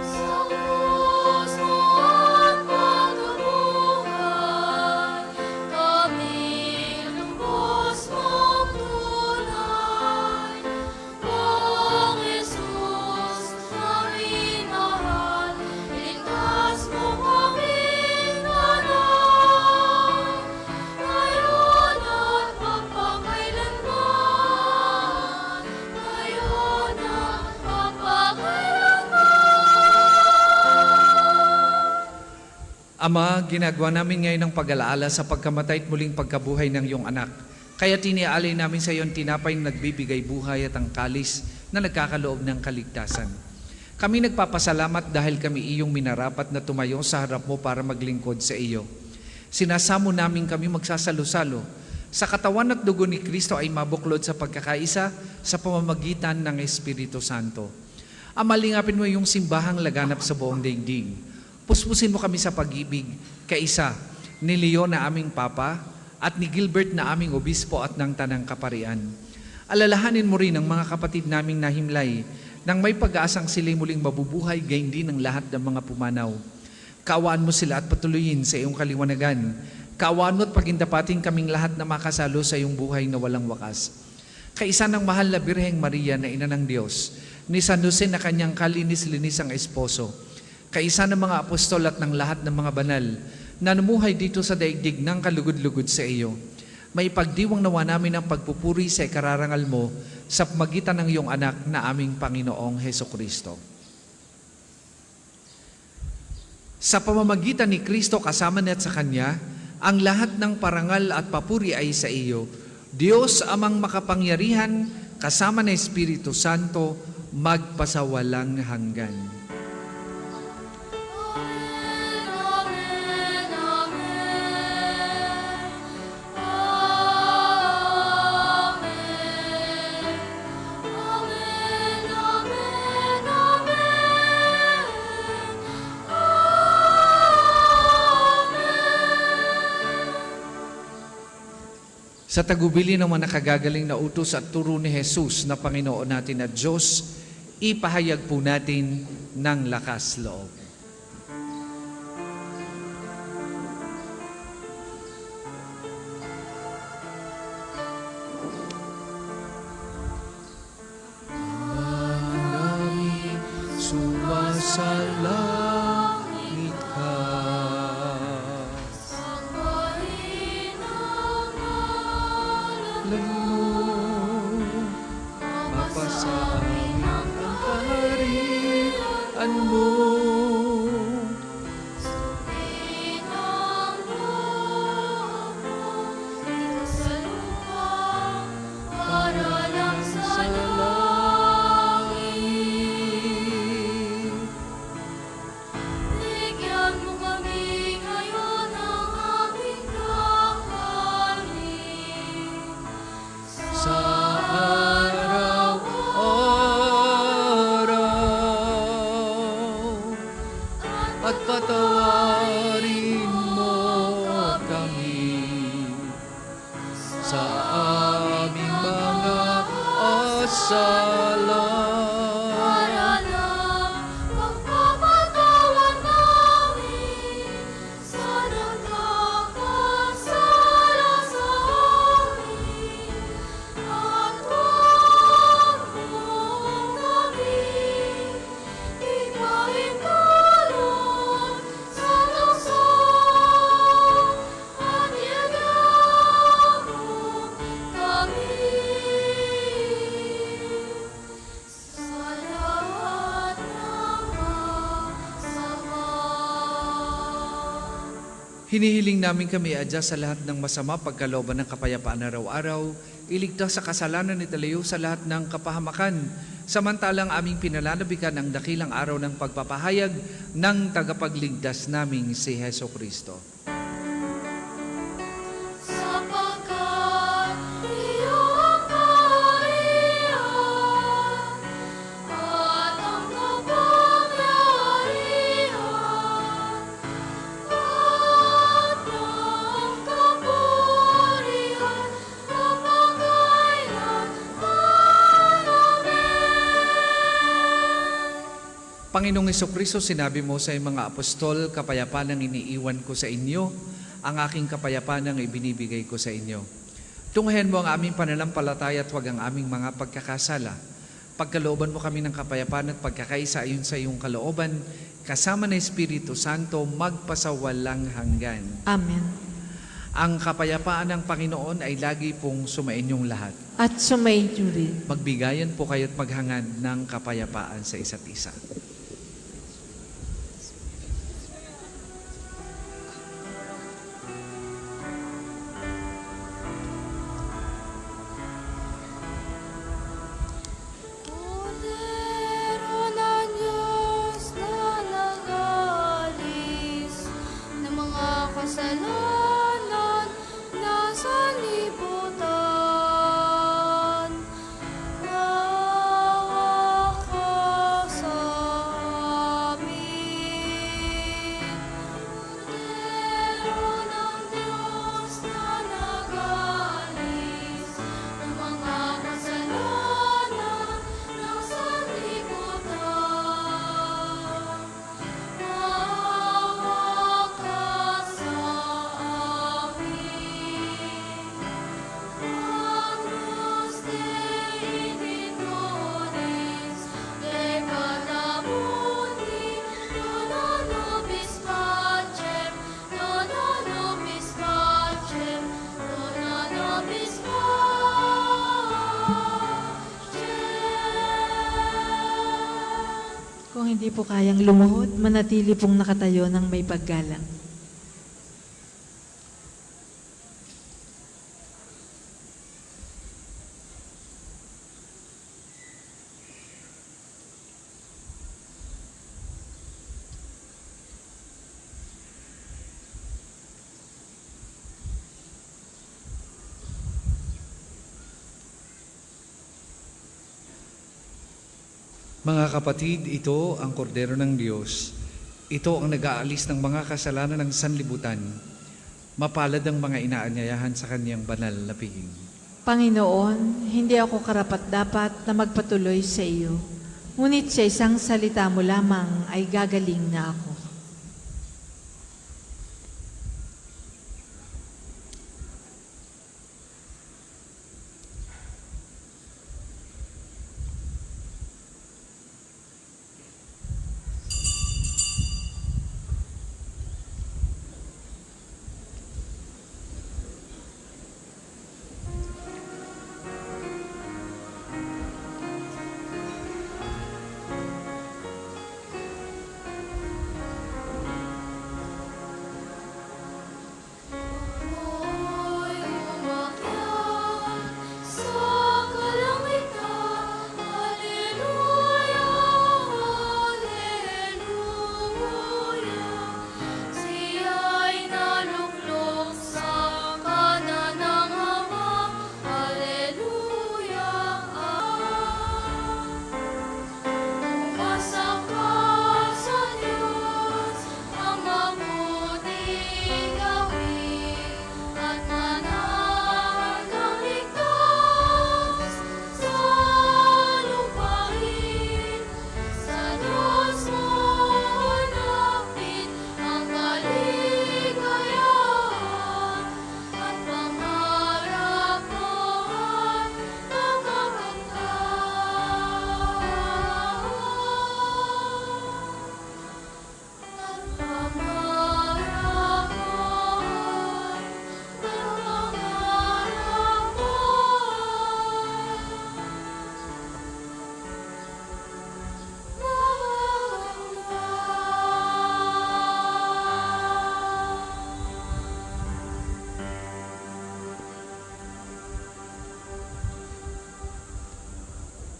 Sa krus mo at pagkabuhay, kami lubos mong tunay. Pong Jesus, aming mahal, iligtas mo kaming banal. Ngayon at magpakailanman, ngayon at magpakailanman. Ama, ginagawa namin ngayon ang pag-alaala sa pagkamatay at muling pagkabuhay ng iyong anak. Kaya tiniaalay namin sa iyo ang tinapay na nagbibigay buhay at ang kalis na nagkakaloob ng kaligtasan. Kami nagpapasalamat dahil kami iyong minarapat na tumayo sa harap mo para maglingkod sa iyo. Sinasamo namin kami magsasalo-salo sa katawan at dugo ni Kristo ay mabuklod sa pagkakaisa sa pamamagitan ng Espiritu Santo. Ama, lingapin mo yung simbahang laganap sa buong daigdig. Puspusin mo kami sa pag-ibig, kaisa ni Leon na aming Papa at ni Gilbert na aming Obispo at ng Tanang Kaparian. Alalahanin mo rin ang mga kapatid naming nahimlay nang may pag-aasang sila'y muling mabubuhay, gayon din ang lahat ng mga pumanaw. Kaawaan mo sila at patuloyin sa iyong kaliwanagan. Kaawaan mo at pagindapating kaming lahat na makasalo sa iyong buhay na walang wakas. Kaisa ng mahal na Birheng Maria na Ina ng Diyos, ni San Jose na kanyang kalinis-linis ang esposo, kaisa ng mga apostol at ng lahat ng mga banal na namuhay dito sa daigdig ng kalugod-lugod sa iyo. May pagdiwang nawa namin ang pagpupuri sa ikararangal mo sa pamagitan ng iyong anak na aming Panginoong Hesukristo. Sa pamamagitan ni Kristo kasama niya at sa Kanya, ang lahat ng parangal at papuri ay sa iyo, Diyos amang makapangyarihan, kasama ng Espiritu Santo, magpasawalang hanggan. Amen, amen, amen. Amen. Amen, amen, amen. Sa tagubili ng mga nakagagaling na utos at turo ni Jesus na Panginoon natin at Diyos, ipahayag po natin ng lakas loob. Sumasalangit ka. Sambahin ang ngalan Mapasamin ang kaharian mo. Sundin ang loob mo dito sa lupa para lang sa langit. Bigyan mo sa aming mga asala. Para lang pagpapatawad namin sa nagkakasala sa amin. At huwag mong kami ipahintulot sa tukso at iagam mo kami sa lahat ng masama. Hinihiling namin kami adya sa lahat ng masama, pagkalooban ng kapayapaan araw-araw, iligtas sa kasalanan ni Talayo sa lahat ng kapahamakan, samantalang aming pinalalabikan ang dakilang araw ng pagpapahayag ng tagapagligtas naming si Heso Kristo. Sapagkat iyong kaharian at ang kapangyarihan at ang kapurihan kapangailanman. Amen. Panginoong Hesukristo, sinabi mo sa iyong mga apostol, kapayapaan ang iniiwan ko sa inyo, ang aking kapayapaan ang ibinibigay ko sa inyo. Tunghayan mo ang aming pananampalataya at huwag ang aming mga pagkakasala. Pagkalooban mo kami ng kapayapaan at pagkakaisa ayon sa iyong kalooban, kasama ng Espiritu Santo, magpasawalang hanggan. Amen. Ang kapayapaan ng Panginoon ay lagi pong sumainyong lahat. At sumainyo rin. Magbigayan po kayo at maghangad ng kapayapaan sa isa't isa. Kordero ng Diyos na nag-aalis ng mga kasalanan na sanlibutan, maawa ka sa amin. Kordero ng Diyos na nag-aalis ng mga kasalanan ng sanlibutan, maawa ka sa amin. Agnus Dei Victoris, Decada Mundi, Dona nobis pacem, Dona nobis pacem, Dona nobis pacem. Kung hindi po kayang lumuhod, manatili pong nakatayo ng may paggalang. Mga kapatid, ito ang kordero ng Diyos. Ito ang nag-aalis ng mga kasalanan ng sanlibutan. Mapalad ang mga inaanyayahan sa kanyang banal na piging. Panginoon, hindi ako karapat-dapat na magpatuloy sa iyo. Ngunit sa isang salita mo lamang ay gagaling na ako.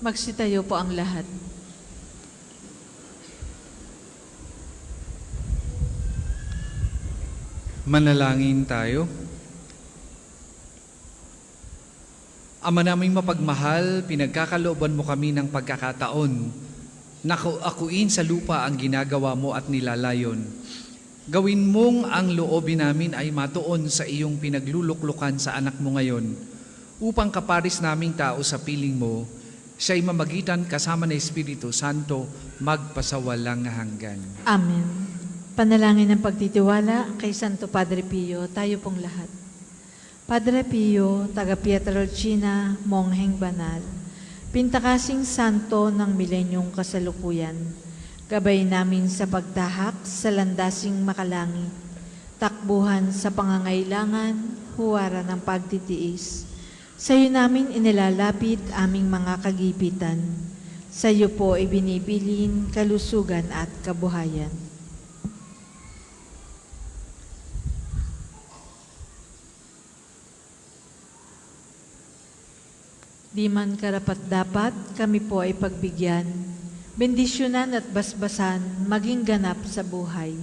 Magsitayo po ang lahat. Manalangin tayo. Ama naming mapagmahal, pinagkakalooban mo kami ng pagkakataon na akuin sa lupa ang ginagawa mo at nilalayon. Gawin mong ang loobin namin ay matuon sa iyong pinagluluklukan sa anak mo ngayon, upang kaparis naming tao sa piling mo, siya'y mamagitan kasama ng Espiritu Santo, magpasawalang hanggan. Amen. Panalangin ng pagtitiwala kay Santo Padre Pio, tayo pong lahat. Padre Pio, taga Pietrelcina, Mongheng Banal, pintakasing santo ng milenyong kasalukuyan, gabay namin sa pagtahak sa landasing makalangit, takbuhan sa pangangailangan, huwara ng pagtitiis. Sa iyo namin inilalapit aming mga kagipitan. Sa iyo po ibinibilin kalusugan at kabuhayan. Di man karapat-dapat, kami po ay pagbigyan, bendisyonan at basbasan, maging ganap sa buhay.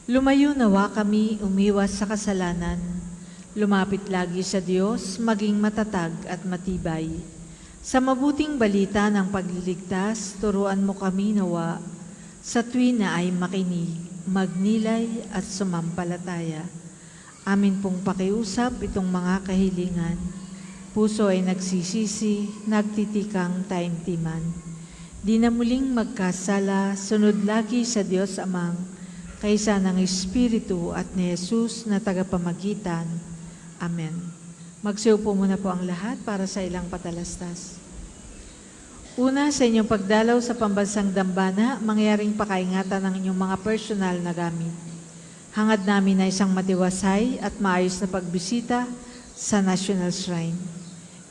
Lumayo nawa kami umiwas sa kasalanan, lumapit lagi sa Diyos, maging matatag at matibay. Sa mabuting balita ng pagliligtas, turuan mo kami nawa, sa tuwin na ay makinig, magnilay at sumampalataya. Amin pong pakiusap itong mga kahilingan. Puso ay nagsisisi, nagtitikang taimtiman. Di na muling magkasala, sunod lagi sa Diyos Amang, kaysa ng Espiritu at ni Jesus na tagapamagitan. Amen. Magsiupo muna po ang lahat para sa ilang patalastas. Una, sa inyong pagdalaw sa pambansang dambana, mangyaring pakaingatan ng inyong mga personal na gamit. Hangad namin na isang matiwasay at maayos na pagbisita sa National Shrine.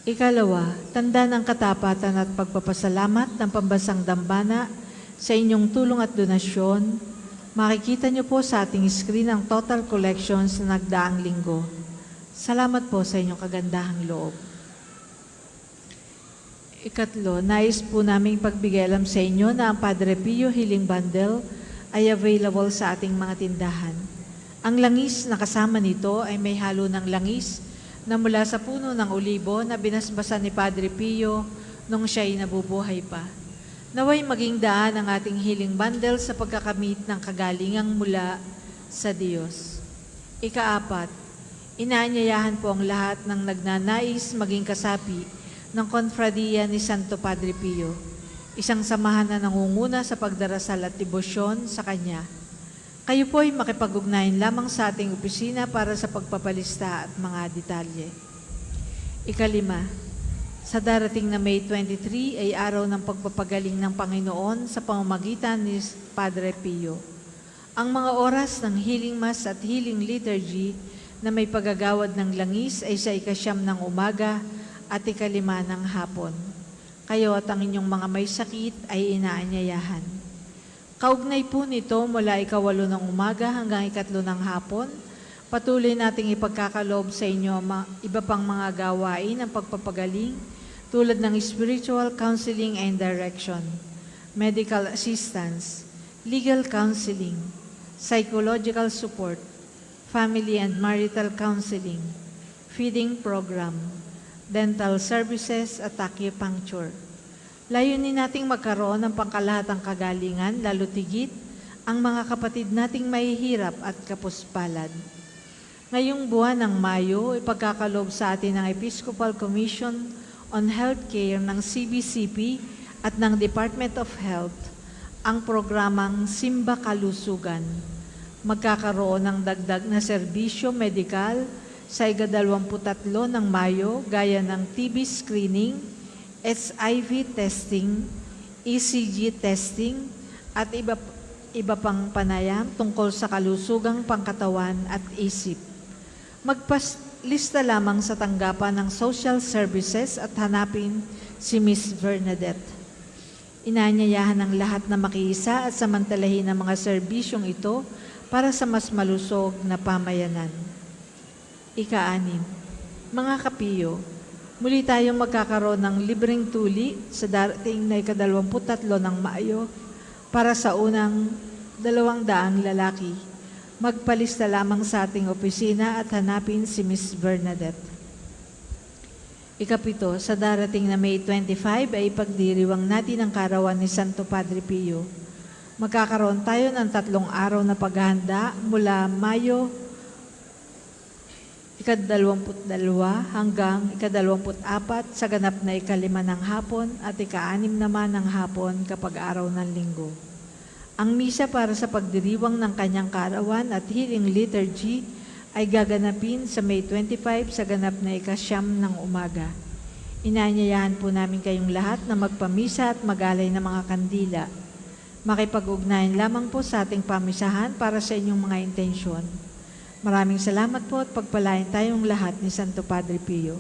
Ikalawa, tanda ng katapatan at pagpapasalamat ng pambansang dambana sa inyong tulong at donasyon. Makikita niyo po sa ating screen ang total collections na nagdaang linggo. Salamat po sa inyong kagandahang loob. Ikatlo, nais po naming pagbigay alam sa inyo na ang Padre Pio Healing Bundle ay available sa ating mga tindahan. Ang langis na kasama nito ay may halo ng langis na mula sa puno ng olibo na binasbasan ni Padre Pio nung siya'y nabubuhay pa. Naway maging daan ang ating healing bundle sa pagkakamit ng kagalingang mula sa Diyos. Ikaapat, inaanyayahan po ang lahat ng nagnanais maging kasapi ng Konfradiya ni Santo Padre Pio, isang samahan na nangunguna sa pagdarasal at debosyon sa Kanya. Kayo po ay makipag-ugnayan lamang sa ating opisina para sa pagpapalista at mga detalye. Ikalima, sa darating na May 23 ay araw ng pagpapagaling ng Panginoon sa pamamagitan ni Padre Pio. Ang mga oras ng healing mass at healing liturgy na may paggagawad ng langis ay sa 9 ng umaga at 5 ng hapon. Kayo at ang inyong mga may sakit ay inaanyayahan. Kaugnay po nito mula 8 ng umaga hanggang 3 ng hapon, patuloy nating ipagkakaloob sa inyo iba pang mga gawain ng pagpapagaling tulad ng spiritual counseling and direction, medical assistance, legal counseling, psychological support, family and marital counseling, feeding program, dental services at acupuncture. Layunin nating magkaroon ng pangkalahatang kagalingan, lalo tigit ang mga kapatid nating mahihirap at kapuspalad. Ngayong buwan ng Mayo, ipagkakaloob sa atin ng Episcopal Commission on Healthcare ng CBCP at ng Department of Health ang programang Simba Kalusugan. Magkakaroon ng dagdag na serbisyo medikal sa 23 ng Mayo gaya ng TB screening, HIV testing, ECG testing, at iba pang panayam tungkol sa kalusugang pangkatawan at isip. Magpaslista lamang sa tanggapan ng social services at hanapin si Miss Bernadette. Inaanyayahan ng lahat na makiisa at samantalahin ang mga serbisyong ito para sa mas malusog na pamayanan. Ika-6, mga kapiyo, Muli tayong magkakaroon ng libreng tuli sa darating na ika-23 ng Mayo para sa unang 200 lalaki. Magpalista lamang sa ating opisina at hanapin si Miss Bernadette. Ikapito, sa darating na May 25 ay ipagdiriwang natin ang karawan ni Santo Padre Pio. Magkakaroon tayo ng 3 araw na paghahanda mula Mayo ika-22 hanggang ika-24 sa ganap na ika-5 ng hapon at ika-6 naman ng hapon kapag araw ng linggo. Ang misa para sa pagdiriwang ng kanyang karawan at healing liturgy ay gaganapin sa May 25 sa ganap na ika-9 ng umaga. Inaanyayahan po namin kayong lahat na magpamisa at magalay ng mga kandila. Makipag-ugnayan lamang po sa ating pamisahan para sa inyong mga intensyon. Maraming salamat po at pagpalain tayong lahat ni Santo Padre Pio.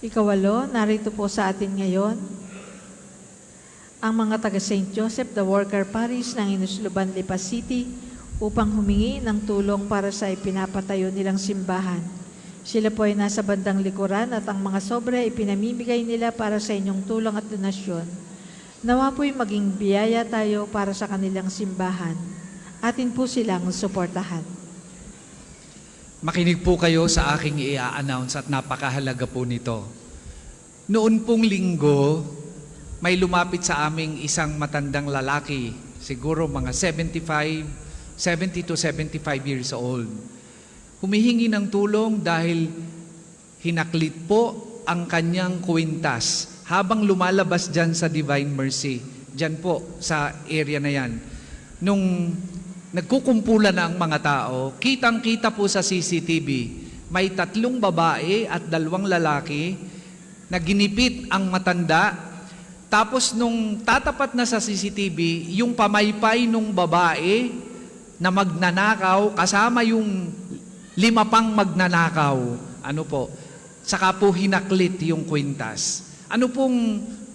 Ika-8, narito po sa atin ngayon ang mga taga St. Joseph the Worker Parish ng Inusluban, Lipa City upang humingi ng tulong para sa ipinapatayo nilang simbahan. Sila po ay nasa bandang likuran at ang mga sobra ay pinamimigay nila para sa inyong tulong at donasyon. Nawa po'y maging biyaya tayo para sa kanilang simbahan. Atin po silang suportahan. Makinig po kayo sa aking i-announce at napakahalaga po nito. Noon pong linggo, may lumapit sa aming isang matandang lalaki, siguro mga 70 to 75 years old. Humihingi ng tulong dahil hinaklit po ang kanyang kwintas habang lumalabas dyan sa Divine Mercy, dyan po sa area na yan. Nung nagkukumpulan na ang mga tao, kitang-kita po sa CCTV, may 3 babae at 2 lalaki na ginipit ang matanda. Tapos nung tatapat na sa CCTV, yung pamaypay nung babae na magnanakaw, kasama yung 5 pang magnanakaw, saka po hinaklit yung kwintas.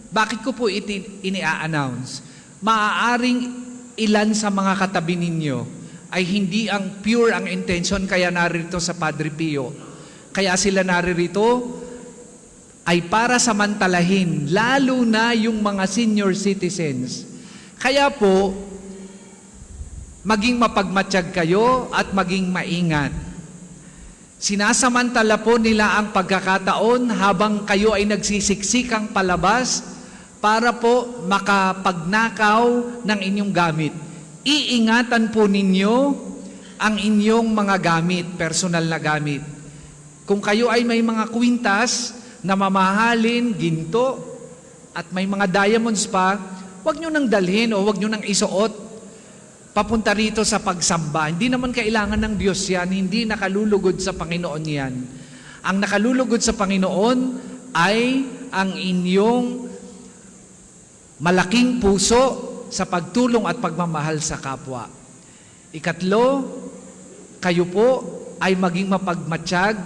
Bakit ko po ini-announce? Maaaring ilan sa mga katabi ninyo ay hindi ang pure ang intention kaya naririto sa Padre Pio. Kaya sila naririto ay para samantalahin, lalo na yung mga senior citizens. Kaya po, maging mapagmatsyag kayo at maging maingat. Sinasamantala po nila ang pagkakataon habang kayo ay nagsisiksikang palabas para po makapagnakaw ng inyong gamit. Iingatan po ninyo ang inyong mga gamit, personal na gamit. Kung kayo ay may mga kwintas na mamahalin, ginto, at may mga diamonds pa, huwag nyo nang dalhin o huwag nyo nang isuot papunta rito sa pagsamba. Hindi naman kailangan ng Diyos yan, hindi nakalulugod sa Panginoon yan. Ang nakalulugod sa Panginoon ay ang inyong malaking puso sa pagtulong at pagmamahal sa kapwa. Ikatlo, kayo po ay maging mapagmatsyag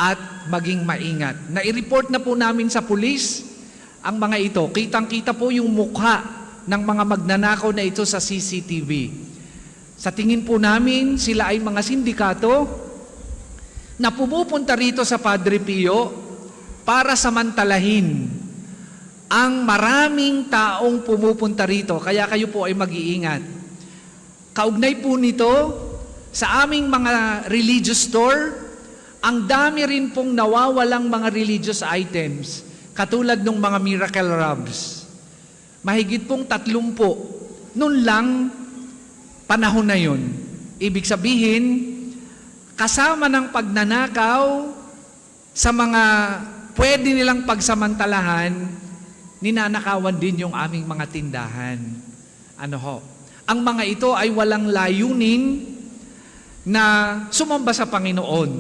at maging maingat. Nai-report na po namin sa pulis ang mga ito. Kitang-kita po yung mukha ng mga magnanakaw na ito sa CCTV. Sa tingin po namin, sila ay mga sindikato na pumupunta rito sa Padre Pio para samantalahin ang maraming taong pumupunta rito. Kaya kayo po ay mag-iingat. Kaugnay po nito, sa aming mga religious store, ang dami rin pong nawawalang mga religious items, katulad ng mga miracle robes. Mahigit pong 30. Noon lang, panahon na yun. Ibig sabihin, kasama ng pagnanakaw sa mga pwede nilang pagsamantalahan, ninanakawan din yung aming mga tindahan. Ang mga ito ay walang layunin na sumamba sa Panginoon.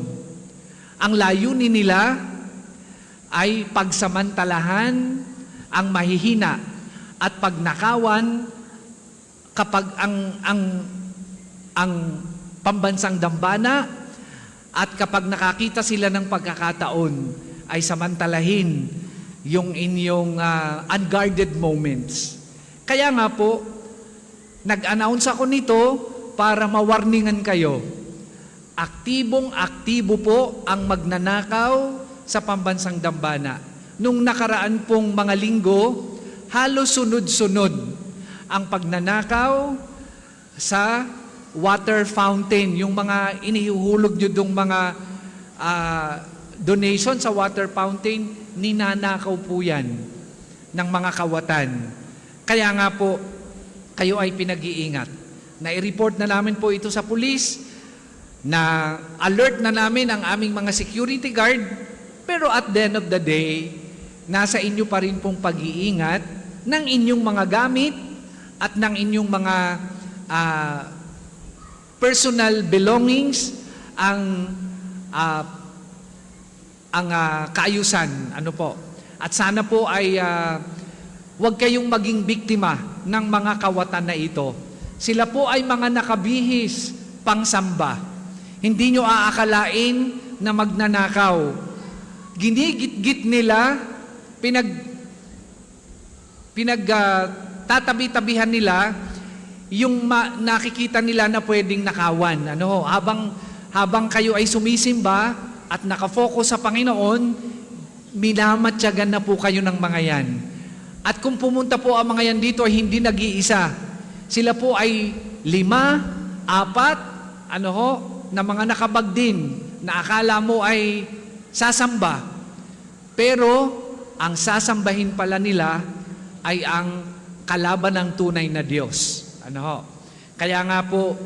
Ang layunin nila ay pagsamantalahan ang mahihina at pagnakawan kapag ang pambansang dambana at kapag nakakita sila ng pagkakataon ay samantalahin yung inyong unguarded moments. Kaya nga po, nag-announce ako nito para mawarningan kayo. Aktibong-aktibo po ang magnanakaw sa pambansang dambana. Nung nakaraan pong mga linggo, halos sunod-sunod ang pagnanakaw sa water fountain, yung mga inihuhulog nyo dong mga donation sa water fountain, ninanakaw po yan ng mga kawatan. Kaya nga po, kayo ay pinag-iingat. Na-report na namin po ito sa pulis, na alert na namin ang aming mga security guard, pero at the end of the day, nasa inyo pa rin pong pag-iingat ng inyong mga gamit at ng inyong mga personal belongings, ang kaayusan. Ano po? At sana po ay huwag kayong maging biktima ng mga kawatan na ito. Sila po ay mga nakabihis pangsamba. Hindi nyo aakalain na magnanakaw. Ginigit-git nila, tatabi-tabihan nila yung nakikita nila na pwedeng nakawan. Ano, habang kayo ay sumisimba at nakafocus sa Panginoon, minamatyagan na po kayo ng mga yan. At kung pumunta po ang mga yan dito ay hindi nag-iisa. Sila po ay 5, 4, na mga nakabag din, na akala mo ay sasamba. Pero ang sasambahin pala nila ay ang kalaban ng tunay na Diyos. Kaya nga po,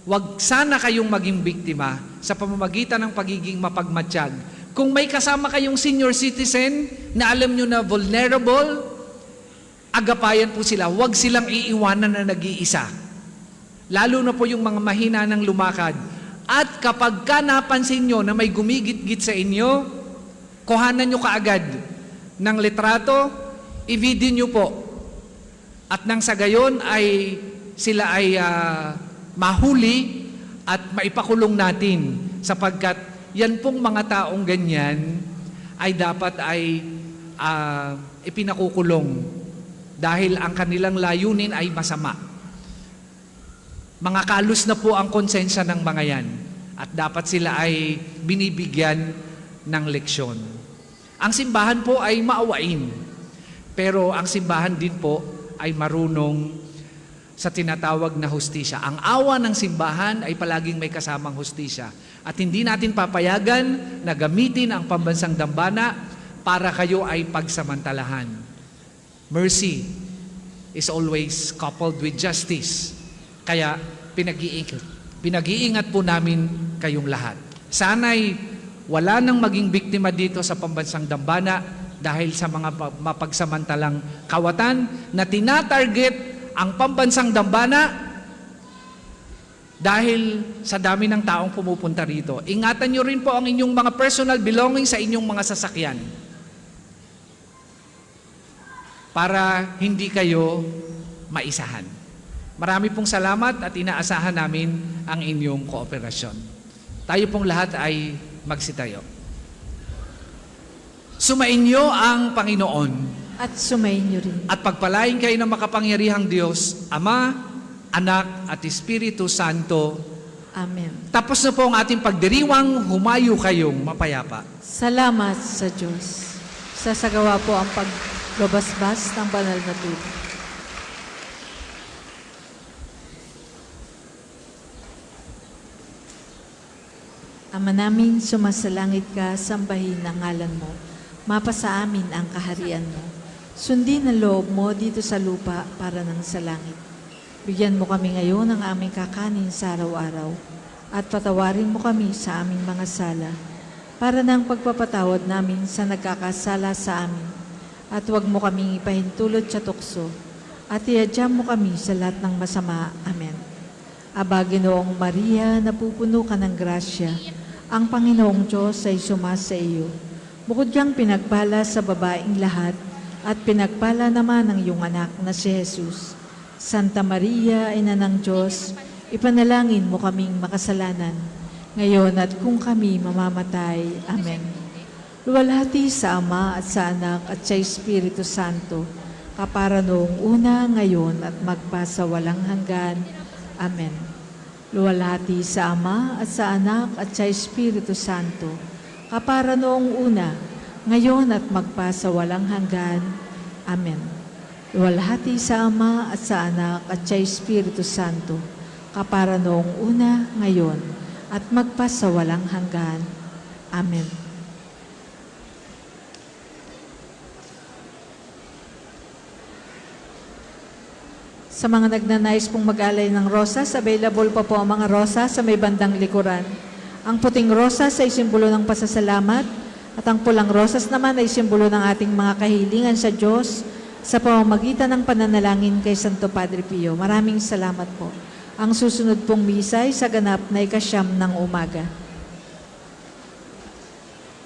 wag sana kayong maging biktima sa pamamagitan ng pagiging mapagmatsyag. Kung may kasama kayong senior citizen na alam nyo na vulnerable, agapayan po sila. Huwag silang iiwanan na nag-iisa. Lalo na po yung mga mahina ng lumakad. At kapag ka napansin nyo na may gumigit-git sa inyo, kuhanan nyo kaagad ng litrato, i-video nyo po. At nang sa gayon ay sila ay mahuli at maipakulong natin, sapagkat yan pong mga taong ganyan ay dapat ay ipinakukulong dahil ang kanilang layunin ay masama. Mga kalus na po ang konsensya ng mga yan at dapat sila ay binibigyan ng leksyon. Ang simbahan po ay maawain, pero ang simbahan din po ay marunong sa tinatawag na hustisya. Ang awa ng simbahan ay palaging may kasamang hustisya. At hindi natin papayagan na gamitin ang pambansang dambana para kayo ay pagsamantalahan. Mercy is always coupled with justice. Kaya pinag-iingat po namin kayong lahat. Sana'y wala nang maging biktima dito sa pambansang dambana dahil sa mga mapagsamantalang kawatan na tinatarget ang pambansang dambana dahil sa dami ng taong pumupunta rito. Ingatan nyo rin po ang inyong mga personal belongings sa inyong mga sasakyan para hindi kayo maisahan. Marami pong salamat at inaasahan namin ang inyong kooperasyon. Tayo pong lahat ay magsitayo. Sumainyo ang Panginoon At sumainyo rin. at pagpalain kayo ng makapangyarihang Diyos, Ama, Anak at Espiritu Santo. Amen. Tapos na po ang ating pagdiriwang, humayo kayong mapayapa. Salamat sa Diyos. Sasagawa po ang paglabasbas ng banal na tubig. Ama namin, sumasalangit ka, sambahin ang ngalan mo. Mapasa amin ang kaharian mo. Sundin ang loob mo dito sa lupa para nang sa langit. Bigyan mo kami ngayon ng aming kakanin sa araw-araw at patawarin mo kami sa aming mga sala para nang pagpapatawad namin sa nagkakasala sa amin. At huwag mo kaming ipahintulot sa tukso at iadya mo kami sa lahat ng masama. Amen. Aba, Ginoong Maria, napupuno ka ng grasya. Ang Panginoong Diyos ay sumasa iyo. Bukod kang pinagpala sa babaeng lahat, at pinagpala naman ang iyong anak na si Jesus. Santa Maria, Ina ng Diyos, ipanalangin mo kaming makasalanan, ngayon at kung kami mamamatay. Amen. Luwalhati sa Ama at sa Anak at sa Espiritu Santo, kapara noong una, ngayon at magpasawalang hanggan. Amen. Luwalhati sa Ama at sa Anak at sa Espiritu Santo, kapara noong una, ngayon at magpa sa walang hanggan. Amen. Luwalhati sa Ama at sa Anak at sa Espiritu Santo, kapara noong una, ngayon, at magpa sa walang hanggan. Amen. Sa mga nagnanais pong mag-alay ng rosas, available pa po ang mga rosas sa may bandang likuran. Ang puting rosas ay simbolo ng pasasalamat at ang pulang rosas naman ay simbolo ng ating mga kahilingan sa Diyos sa pamamagitan ng pananalangin kay Santo Padre Pio. Maraming salamat po. Ang susunod pong misa ay sa ganap na 9 ng umaga.